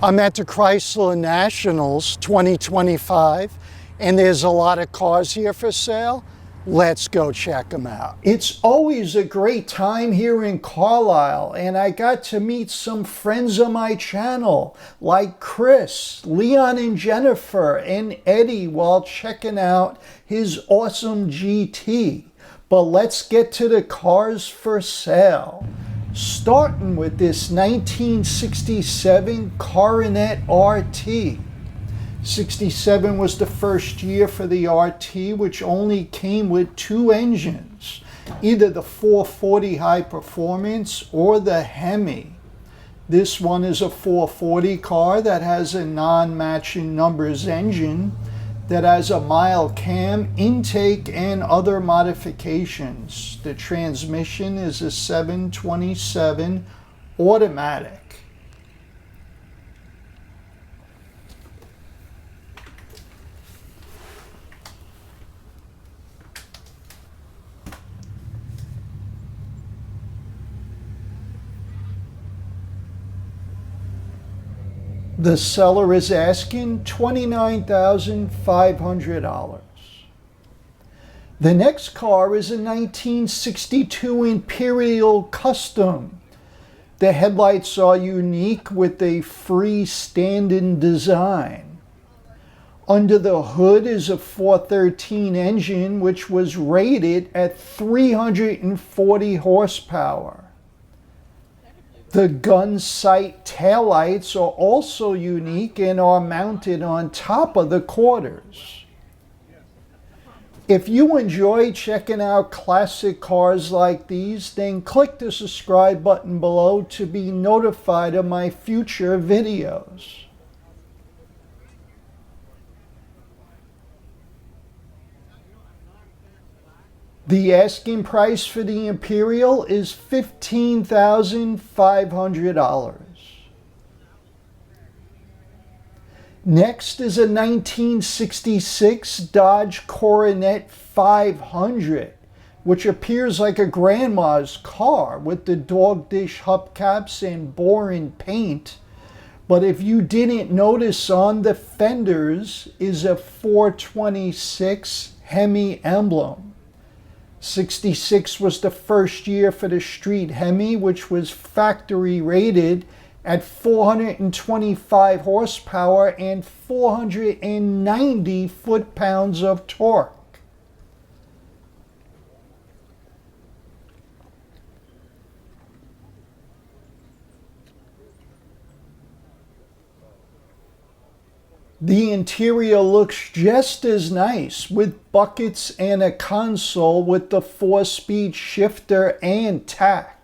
I'm at the Chrysler Nationals 2025, and there's a lot of cars here for sale. Let's go check them out. It's always a great time here in Carlisle, and I got to meet some friends on my channel, like Chris, Leon and Jennifer, and Eddie while checking out his awesome GT. But let's get to the cars for sale. Starting with this 1967 Coronet RT. 67 was the first year for the RT, which only came with two engines, either the 440 High Performance or the Hemi. This one is a 440 car that has a non-matching numbers engine that has a mild cam, intake, and other modifications. The transmission is a 727 automatic. The seller is asking $29,500. The next car is a 1962 Imperial Custom. The headlights are unique with a freestanding design. Under the hood is a 413 engine which was rated at 340 horsepower. The gun sight taillights are also unique and are mounted on top of the quarters. If you enjoy checking out classic cars like these, then click the subscribe button below to be notified of my future videos. The asking price for the Imperial is $15,500. Next is a 1966 Dodge Coronet 500, which appears like a grandma's car with the dog dish hubcaps and boring paint. But if you didn't notice, on the fenders is a 426 Hemi emblem. 66 was the first year for the street Hemi, which was factory rated at 425 horsepower and 490 foot-pounds of torque. The interior looks just as nice, with buckets and a console with the 4-speed shifter and tack.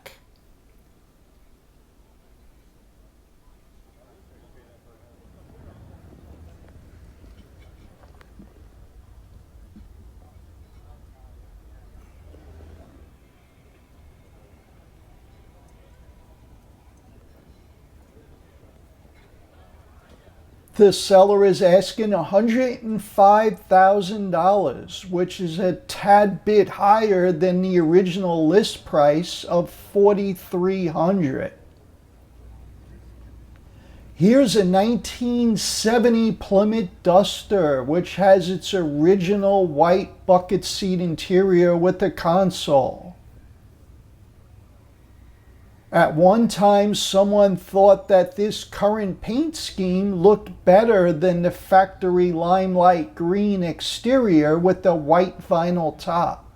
The seller is asking $105,000, which is a tad bit higher than the original list price of $4,300. Here's a 1970 Plymouth Duster, which has its original white bucket seat interior with a console. At one time, someone thought that this current paint scheme looked better than the factory limelight green exterior with the white vinyl top.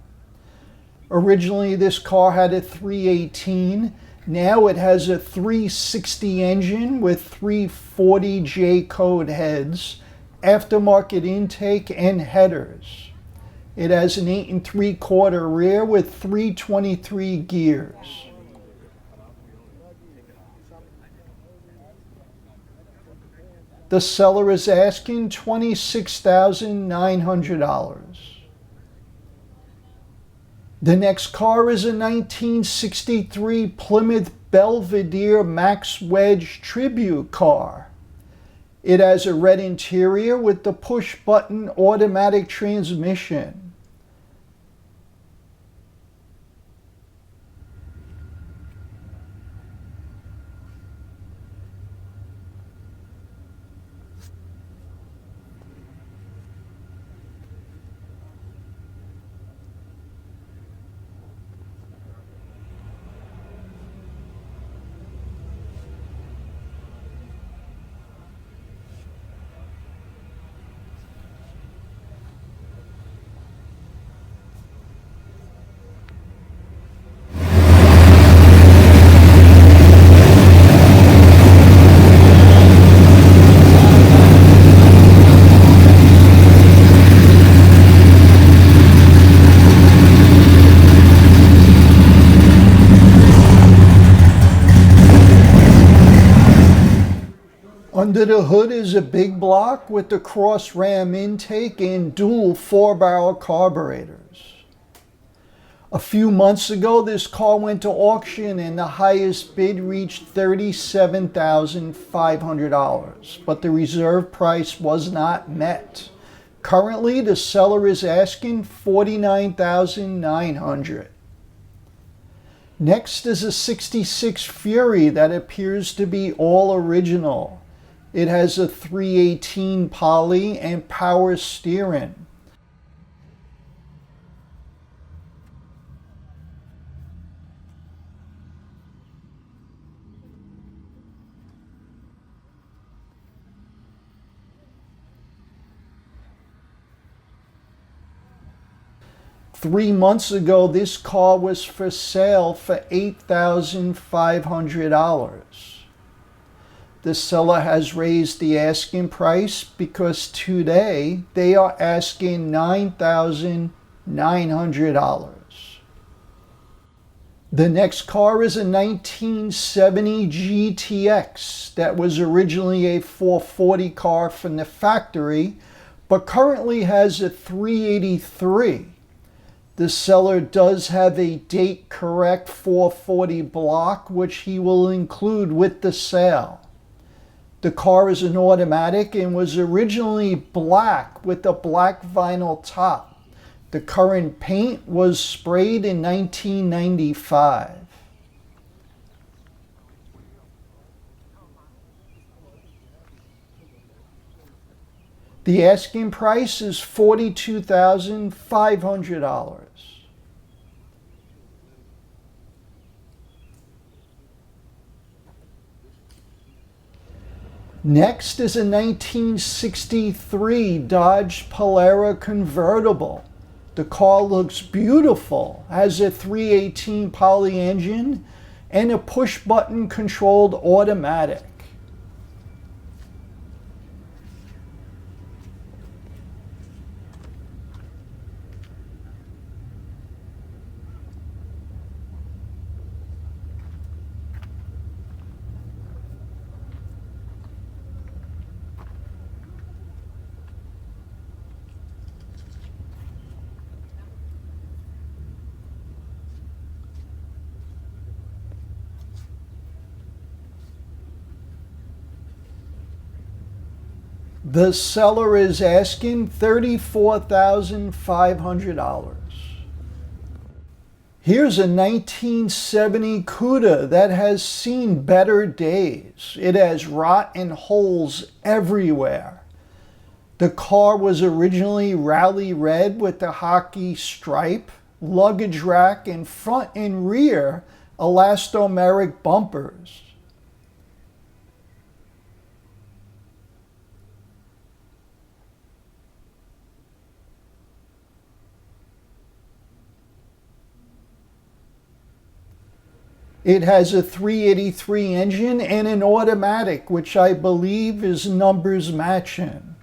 Originally, this car had a 318. Now it has a 360 engine with 340 J-code heads, aftermarket intake, and headers. It has an 8 3/4 rear with 323 gears. The seller is asking $26,900. The next car is a 1963 Plymouth Belvedere Max Wedge Tribute car. It has a red interior with the push-button automatic transmission. Under the hood is a big block with the cross ram intake and dual 4-barrel carburetors. A few months ago, this car went to auction and the highest bid reached $37,500, but the reserve price was not met. Currently, the seller is asking $49,900. Next is a 66 Fury that appears to be all original. It has a 318 poly and power steering. Three months ago, this car was for sale for $8,500. The seller has raised the asking price because today they are asking $9,900. The next car is a 1970 GTX that was originally a 440 car from the factory, but currently has a 383. The seller does have a date correct 440 block, which he will include with the sale. The car is an automatic and was originally black with a black vinyl top. The current paint was sprayed in 1995. The asking price is $42,500. Next is a 1963 Dodge Polara Convertible. The car looks beautiful, has a 318 poly engine and a push-button controlled automatic. The seller is asking $34,500. Here's a 1970 Cuda that has seen better days. It has rot and holes everywhere. The car was originally rally red with the hockey stripe, luggage rack, and front and rear elastomeric bumpers. It has a 383 engine and an automatic, which I believe is numbers matching.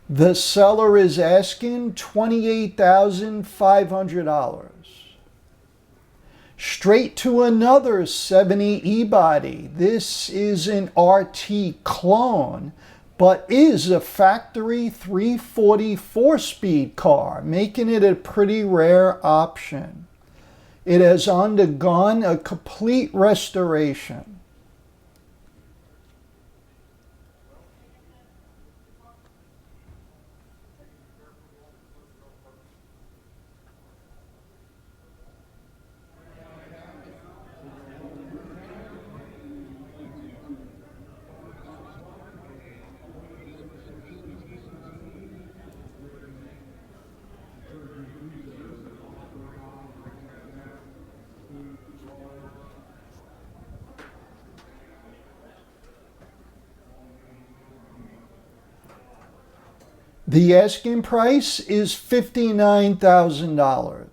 The seller is asking $28,500. Straight to another 70 E-body. This is an RT clone, but is a factory 340 4-speed car, making it a pretty rare option. It has undergone a complete restoration. The asking price is $59,000.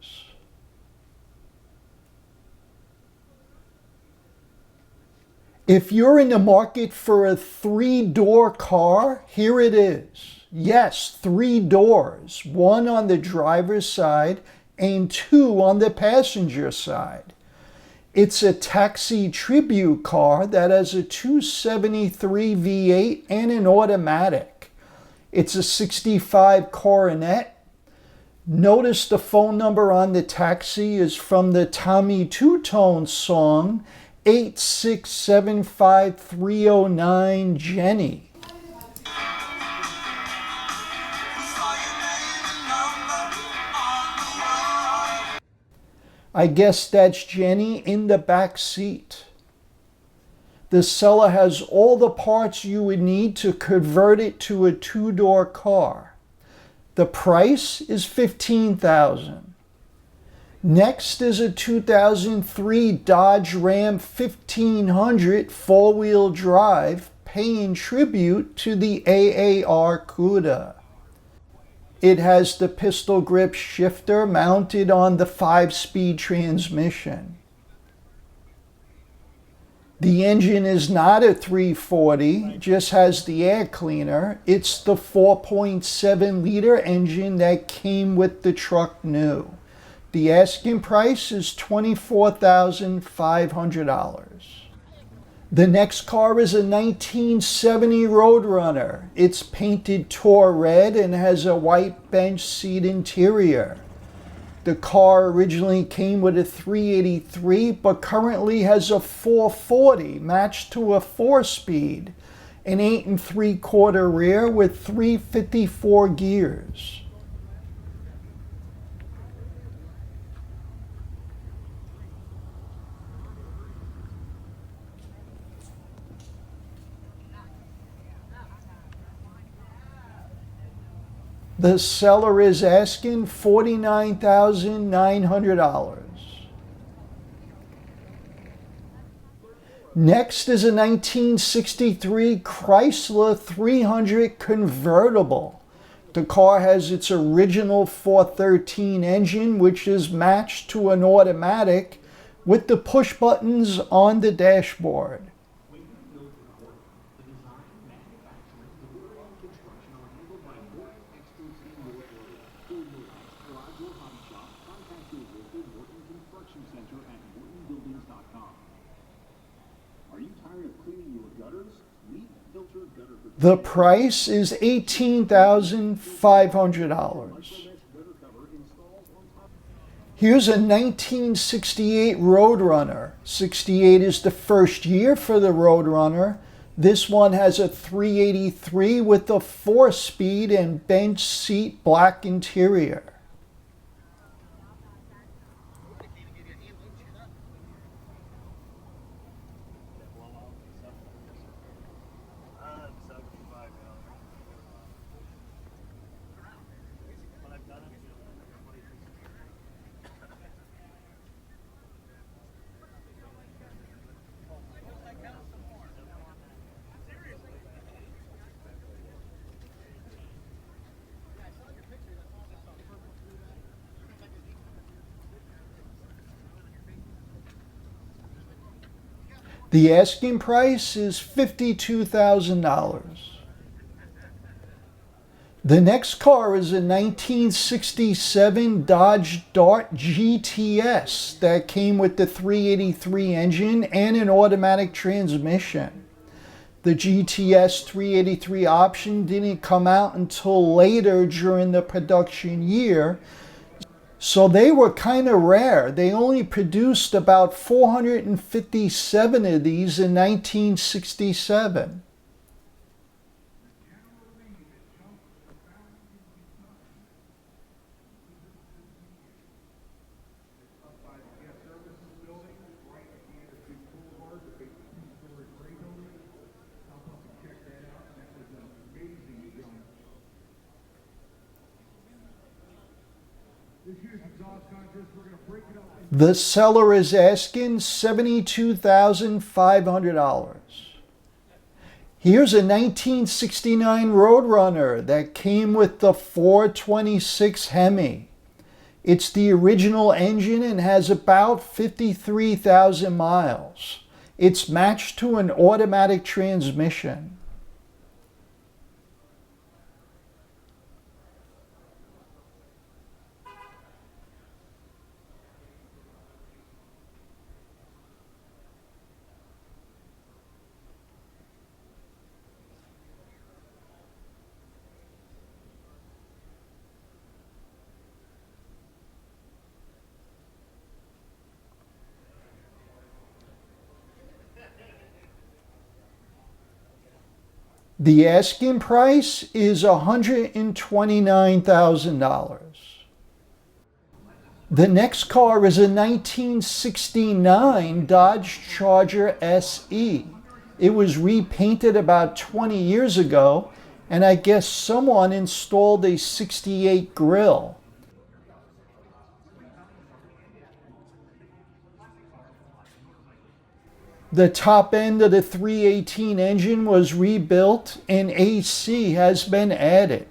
If you're in the market for a 3-door car, here it is. Yes, 3 doors, one on the driver's side and 2 on the passenger side. It's a taxi tribute car that has a 273 V8 and an automatic. It's a 65 Coronet. Notice the phone number on the taxi is from the Tommy Two-Tone song 8675309 Jenny. I guess that's Jenny in the back seat. The seller has all the parts you would need to convert it to a 2-door car. The price is $15,000. Next is a 2003 Dodge Ram 1500 4-wheel drive paying tribute to the AAR Cuda. It has the pistol grip shifter mounted on the 5-speed transmission. The engine is not a 340, just has the air cleaner. It's the 4.7-liter engine that came with the truck new. The asking price is $24,500. The next car is a 1970 Road Runner. It's painted Tour Red and has a white bench seat interior. The car originally came with a 383, but currently has a 440 matched to a 4-speed, an 8 3/4 rear with 354 gears. The seller is asking $49,900. Next is a 1963 Chrysler 300 convertible. The car has its original 413 engine, which is matched to an automatic with the push buttons on the dashboard. The price is $18,500. Here's a 1968 Road Runner. 68 is the first year for the Road Runner. This one has a 383 with a 4-speed and bench seat black interior. The asking price is $52,000. The next car is a 1967 Dodge Dart GTS that came with the 383 engine and an automatic transmission. The GTS 383 option didn't come out until later during the production year, so they were kind of rare. They only produced about 457 of these in 1967. The seller is asking $72,500. Here's a 1969 Road Runner that came with the 426 Hemi. It's the original engine and has about 53,000 miles. It's matched to an automatic transmission. The asking price is $129,000. The next car is a 1969 Dodge Charger SE. It was repainted about 20 years ago, and I guess someone installed a 68 grille. The top end of the 318 engine was rebuilt and AC has been added.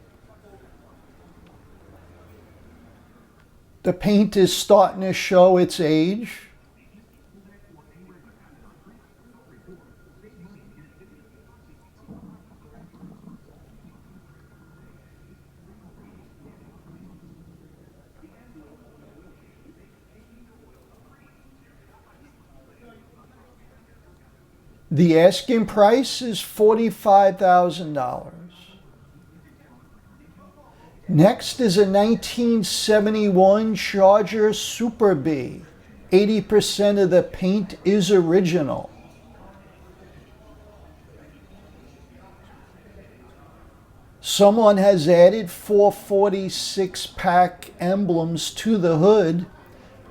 The paint is starting to show its age. The asking price is $45,000. Next is a 1971 Charger Super Bee. 80% of the paint is original. Someone has added 446-pack emblems to the hood.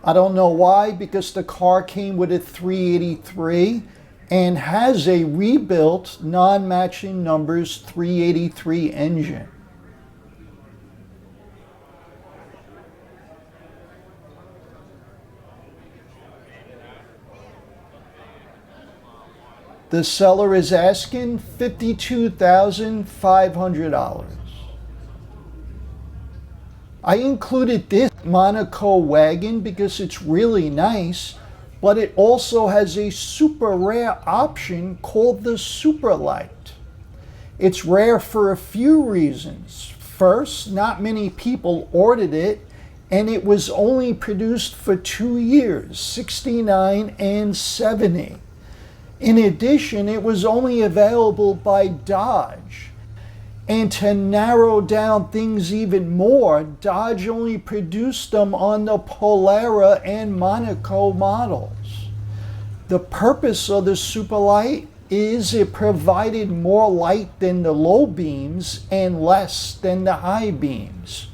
I don't know why, because the car came with a 383 and has a rebuilt, non-matching numbers 383 engine. The seller is asking $52,500. I included this Monaco wagon because it's really nice, but it also has a super rare option called the Super Light. It's rare for a few reasons. First, not many people ordered it, and it was only produced for 2 years, 69 and 70. In addition, it was only available by Dodge. And to narrow down things even more, Dodge only produced them on the Polara and Monaco models. The purpose of the Super Light is it provided more light than the low beams and less than the high beams.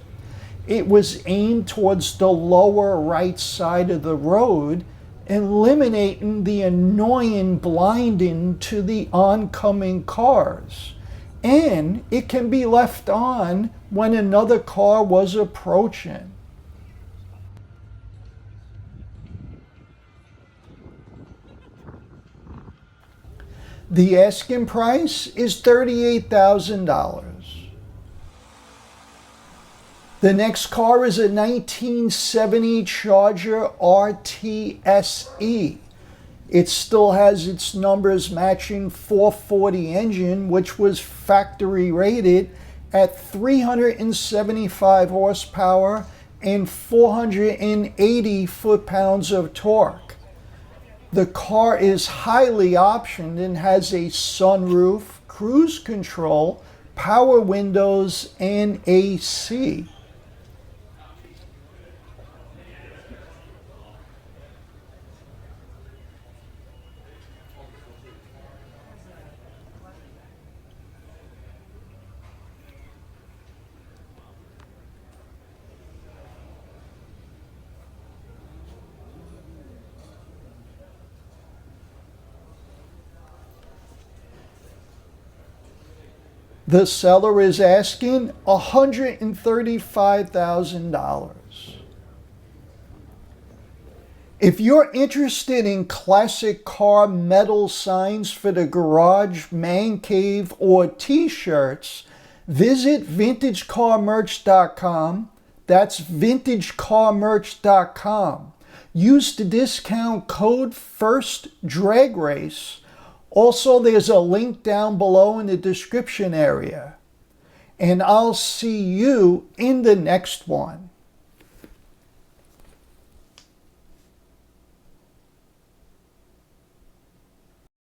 It was aimed towards the lower right side of the road, eliminating the annoying blinding to the oncoming cars. And it can be left on when another car was approaching. The asking price is $38,000. The next car is a 1970 Charger RTSE. It still has its numbers matching 440 engine, which was factory rated at 375 horsepower and 480 foot-pounds of torque. The car is highly optioned and has a sunroof, cruise control, power windows, and AC. The seller is asking $135,000. If you're interested in classic car metal signs for the garage, man cave, or t-shirts, visit vintagecarmerch.com. That's vintagecarmerch.com. Use the discount code FIRSTDRAGRACE. Also, there's a link down below in the description area. And I'll see you in the next one.